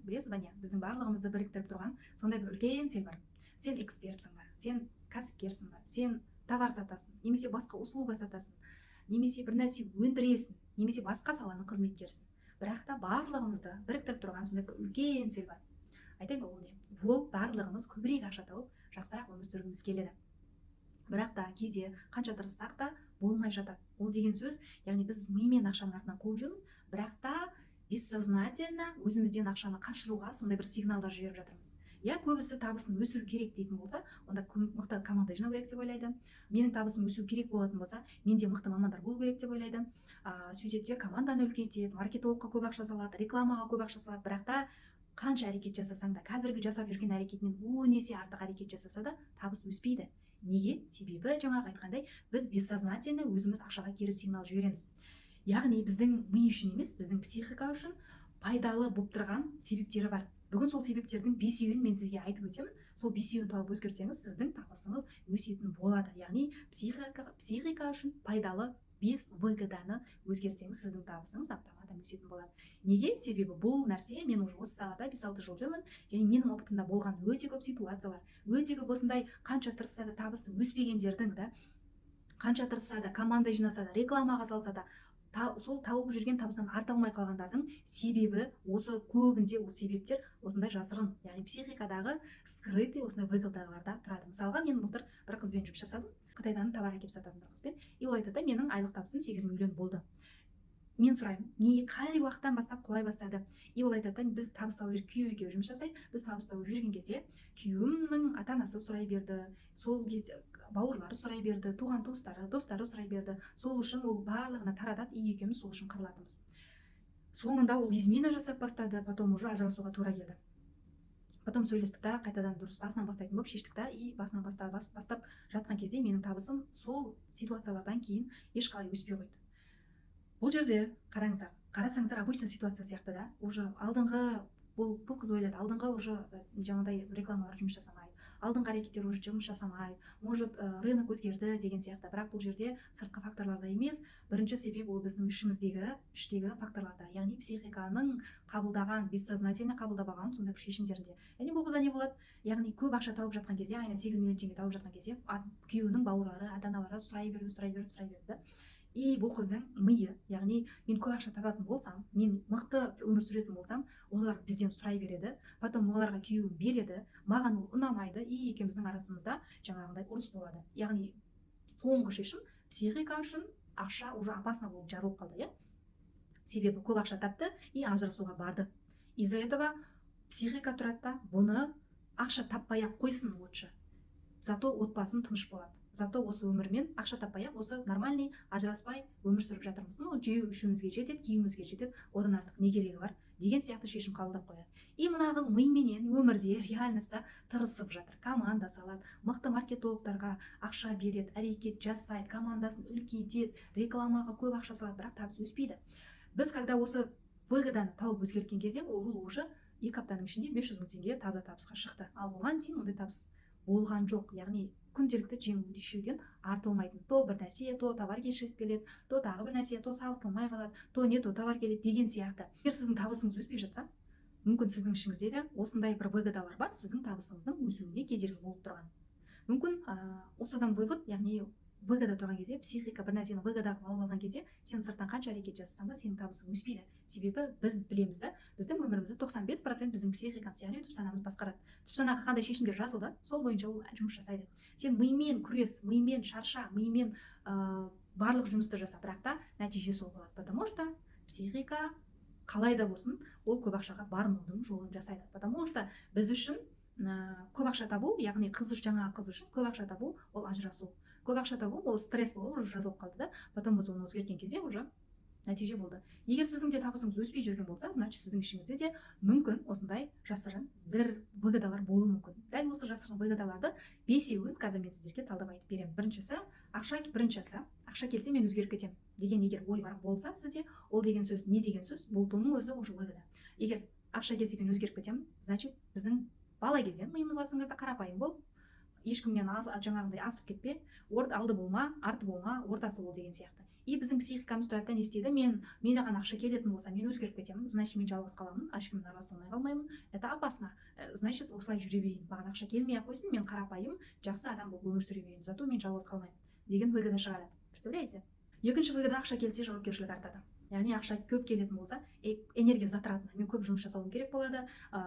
білесіз ба не, біздің барлығымызды біріктіріп тұрған сондай бір үлкен сел бар. Сен экспертсің ба, сен кәсіпкерсің ба, сен товар сатасың, немесе басқа услуга сатасың, немесе бір нәрсе өндіресің, немесе басқа саланың қызметкерісің. Бірақ та барлығымызды біріктіріп тұрған сондай бір үлкен сел бар. Айтайын ба, ол не? Ол барлығымыз көбірек ақша тауып, жақсырақ өмір сүргіміз келеді. Бірақ та кейде қанша тырыссақ та болмай жатады. Ол деген сөз, яғни біз мимен ақшаның артынан қуып жүрміз, бірақ та бессознательно өзімізден ақшаны қашыруға сондай бір сигналдар жіберіп жатырмыз. Я көбісі табысын өсіру керек дейтін болса, онда мықты команда жинау керек деп ойлайды. Менің табысым өсу керек болатын болса, менде мықты мамандар болу керек деп ойлайды. Сөйтеді, команданы үлкейтеді, маркетологқа көп ақша салады, рекламаға көп ақша салады, бірақ та қанша әрекет жасасаң да, қазіргі жасап жүрген әрекетінен 10 есе артық әрекет жасаса да табыс өспейді. Неге? Себебі жаңағы айтқандай, біз бессознательно өзіміз ақшаға кері сигнал жібереміз. Яғни біздің ми үшін емес, біздің психика үшін пайдалы болып тұрған себептері бар. Бүгін сол себептердің 5-еуін мен сізге айтып өтемін. Сол 5-еуін тауып өзгертсеңіз, сіздің табысыңыз өсетін болады. Яғни психика үшін пайдалы 5 выгоданы өзгертсеңіз, сіздің табысыңыз автоматтан өсетін болады. Неге? Себебі бұл нәрсе мен уже осы салада 5-6 жыл жүрмін, және менің опытымда болған өте көп ситуациялар, өте көп осындай қанша тырысса да табысы өспегендердің да, қанша тырысса да, команда жинаса да, рекламаға салса да, сол тауып жүрген табысынан арта алмай қалғандардың себебі осы көбінде осы себептер осындай жасырын, яғни психикадағы скрытый осындай выгодаларда тұрады. Мысалға, мен былтыр бір қызбен жұмыс жасадым, Қытайдан товар әкеліп сататын бір қызбен, и ол айтады, менің айлық табысым 8 миллион болды. Мен сұраймын, не, қай уақыттан бастап құлай бастады? И ол айтады, біз табыс тауып жүрген күйеуі екеуі жұмыс жасайды. Біз табыс тауып жүрген кезде күйеуімнің ата-анасы сұрай берді, сол кезде бауырлары сұрай берді, туған туыстары, достары сұрай берді. Сол үшін ол барлығына таратады, и екеуміз сол үшін қырылатынбыз. Соңында ол измена жасап бастады, потом уже ажырасуға тура келді. Потом сөйлестік та, қайтадан дұрыс басынан бастайтын болып шештік та, и басынан бастап жатқан кезде менің табысым сол ситуациялардан кейін ешқалай өспей қойды. Бұл жерде қарасаңыздар обычный ситуация сияқты да, уже алдыңғы бұл қыз ойлады, алдыңғы уже жаңағыдай рекламалар жұмыс жасамайды, алдыңғы әрекеттер уже жұмыс жасамайды, может рынок өзгерді деген сияқты. Бірақ бұл жерде сыртқы факторларда емес, бірінші себеп ол біздің іштегі факторларда, яғни психиканың қабылдаған, бессознательно қабылдап алған сондай бір шешімдерінде. Яғни бұл қызда не болады? Яғни көп ақша тауып жатқан кезде, айына 8 миллион теңге тауып жатқан кезде, күйеуінің бауырлары, ата-аналары сұрай берді. И бұл қыздың миы, яғни мен көп ақша табатын болсам, мен мықты өмір сүретін болсам, олар бізден сұрай береді, потом оларға күйеуім береді, маған ол ұнамайды, и екеуміздің арасымызда жаңағындай ұрыс болады. Яғни соңғы шешім психика үшін ақша уже опасно болып жазылып қалды, иә? Себебі көп ақша тапты и ажырасуға барды. Из-за этого психика тұрады да, бұны ақша таппай-ақ қойсын лучше. Зато отбасым тыныш болады. Зато осы өмірмен ақша таппай-ақ осы нормальный ажыраспай өмір сүріп жатырмыз. Жеу ішуімізге жетеді, киюімізге жетеді, одан артық не керегі бар деген сияқты шешім қабылдап қояды. И мына қыз мименен өмірде, реальностьта тырысып жатыр. Команда салады, мықты маркетологтарға ақша береді, әрекет жасайды, командасын үлкейтеді, рекламаға көп ақша салады, бірақ табыс өспейді. Біз когда осы выгоданы тауып өзгерткен кезде, ол уже 2 аптаның ішінде 500 мың теңге таза табысқа шықты. Ал оған дейін ондай табыс болған жоқ. Яғни күнделікті жеңу ішуден артылмайтын. То бір нәрсе, то товар кешігіп келеді, то тағы бір нәрсе, то сатылмай қалады, то не то товар келеді деген сияқты. Егер сіздің табысыңыз өспей жатса, мүмкін сіздің ішіңізде де осындай бір выгодалар бар, сіздің табысыңыздың өсуіне кедергі болып тұрған. Мүмкін осыдан вывод, яғни выгода тұрған кезде, психика бір нәрсені выгодаға алып алған кезде, сен сырттан қанша әрекет жасасаң да, сенің табысың өспейді. Себебі біз білеміз да, біздің өмірімізді 95% біздің психикамыз, яғни түп санамыз басқарады. Түп санаға қандай шешімдер жазылды, сол бойынша ол жұмыс жасайды. Сен мимен күрес, мимен шарша, мимен барлық жұмысты жаса, бірақ та нәтиже сол болады. Потому что психика қалай да болсын, ол көп ақшаға бармаудың жолын жасайды. Потому что біз үшін көп ақша табу, яғни жаңағы қыз үшін көп ақша табу ол ажырасу. Көп ақша табу ол стресс болып уже жазылып қалды да, потом біз оны өзгерткен кезде уже нәтиже болды. Егер сіздің де табысыңыз өспей жүрген болса, значит сіздің ішіңізде де мүмкін осындай жасырын бір выгодалар болуы мүмкін. Дәл осы жасырын выгодаларды 5-еуін қазір мен сіздерге талдап айтып беремін. Біріншісі, ақша келсе мен өзгеріп кетемін деген егер ой бар болса сізде, ол деген сөз не деген сөз? Бұл тонның өзі уже выгода. Егер ақша келсе мен өзгеріп кетемін, значит біздің бала кезден миымызға сіңірді, қарапайым бол, ешкімнен жаңағындай асып кетпе, алды болма, арты болма, ортасы бол деген сияқты. И біздің психикамыз тұрады да не істейді, маған ақша келетін болса мен өзгеріп кетемін, значит мен жалғыз қаламын, ешкіммен араласа алмай қалмаймын, это опасно, значит осылай жүре берейін, маған ақша келмей ақ қойсын, мен қарапайым жақсы адам болып өмір сүре берейін, зато мен жалғыз қалмаймын деген выгода шығарады. Представляете? Екінші выгода, ақша келсе жауапкершілік артады. Яғни ақша көп келетін болса, энергия затратына, мен көп жұмыс жасауым керек болады,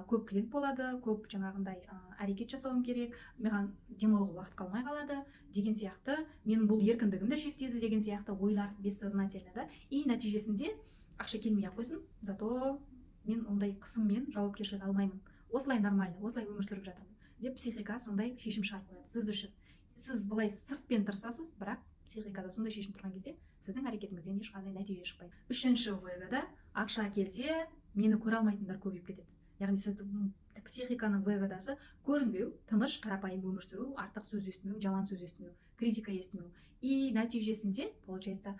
көп клиент болады, көп жаңағындай әрекет жасауым керек, маған демалуға уақыт қалмай қалады деген сияқты, мен бұл еркіндігімді шектейді деген сияқты ойлар бессознательно да. И нәтижесінде ақша келмей ақ қойсын, зато мен ондай қысыммен жауапкершілік алмаймын. Осылай нормально, осылай өмір сүріп жатырмын деп психика сондай шешім шығарып қояды сіз үшін. Сіз былай сыртпен тырысасыз, бірақ психикада сондай шешім тұрған кезде сіздің әрекетіңізден ешқандай нәтиже шықпайды. Үшінші выгода, ақша келсе мені көре алмайтындар көбейіп кетеді. Яғни сіздің психиканың выгодасы көрінбеу, тыныш, қарапайым өмір сүру, артық сөз естімеу, жаман сөз естімеу, критика естімеу. И нәтижесінде получается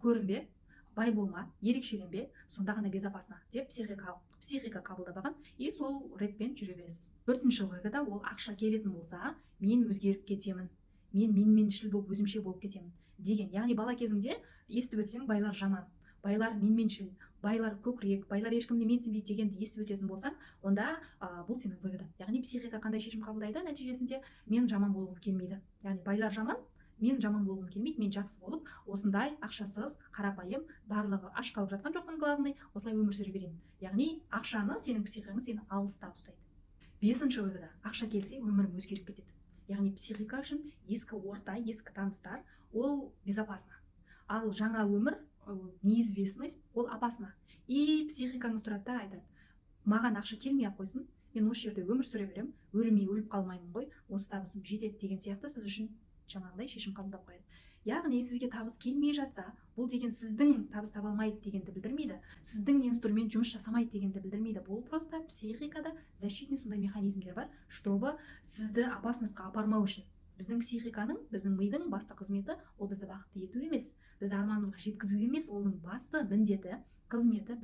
көрінбе, бай болма, ерекшеленбе, сонда ғана безопасно деп психика қабылдап алған, и сол ретпен жүре бересіз. Төртінші выгода, ол ақша келетін болса мен өзгеріп кетемін, мен менменшіл болып өзімше болып кетемін деген. Яғни бала кезіңде естіп өтсең, байлар жаман, байлар менменшіл, байлар көкірек, байлар ешкімді менсінбейді дегенді естіп өтетін болсаң, онда бұл сенің выгода. Яғни психика қандай шешім қабылдайды, нәтижесінде мен жаман болғым келмейді. Яғни байлар жаман, мен жаман болғым келмейді, мен жақсы болып, осындай ақшасыз, қарапайым, барлығы аш қалып жатқан жоқпын, главный, осылай өмір сүре берейін. Яғни ақшаны, сенің психикаң сені алыста ұстайды. Бесінші выгода, ақша келсе өмірім өзгеріп кетеді. Яғни психика үшін ескі орта, ескі таныстар ол безопасно. Ал жаңа өмір, неизвестность, ол опасно. И психикаңыз тұрады да айтады, маған ақша келмей ақ қойсын, мен осы жерде өмір сүре беремін, өлмей өліп қалмаймын ғой, осы табысым жетеді деген сияқты сіз үшін жаңағыдай шешім қабылдап қояды. Яғни сізге табыс келмей жатса, бұл деген сіздің табыс таба алмайды дегенді білдірмейді, сіздің инструмент жұмыс жасамайды дегенді білдірмейді. Бұл просто психикада защитный сондай механизмдер бар, чтобы сізді опасностьқа апармау үшін. Біздің психиканың, біздің мидың басты қызметі ол бізді бақытты ету емес, бізді арманымызға жеткізу емес, оның басты міндеті, қызметі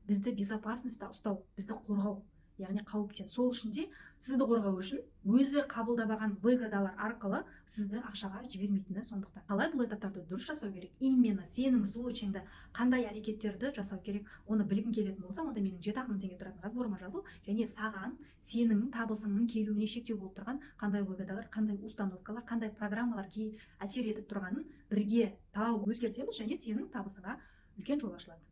бізді безопасностьта ұстау, бізді қорғау. Яғни қауіптен. Сол үшін де сізді қорғау үшін өзі қабылдап алған выгодалар арқылы сізді ақшаға жібермейтіні сондықтан. Қалай бұл этаптарды дұрыс жасау керек? Именно сенің случайыңда қандай әрекеттерді жасау керек? Оны білгің келетін болса, онда менің 7.000 теңге тұратын разборыма жазыл, және саған сенің табысыңның келуіне шектеу болып тұрған қандай выгодалар, қандай установкалар, қандай программалар әсер етіп тұрғанын бірге тауып өзгертеміз, және сенің табысыңа үлкен жол ашылады.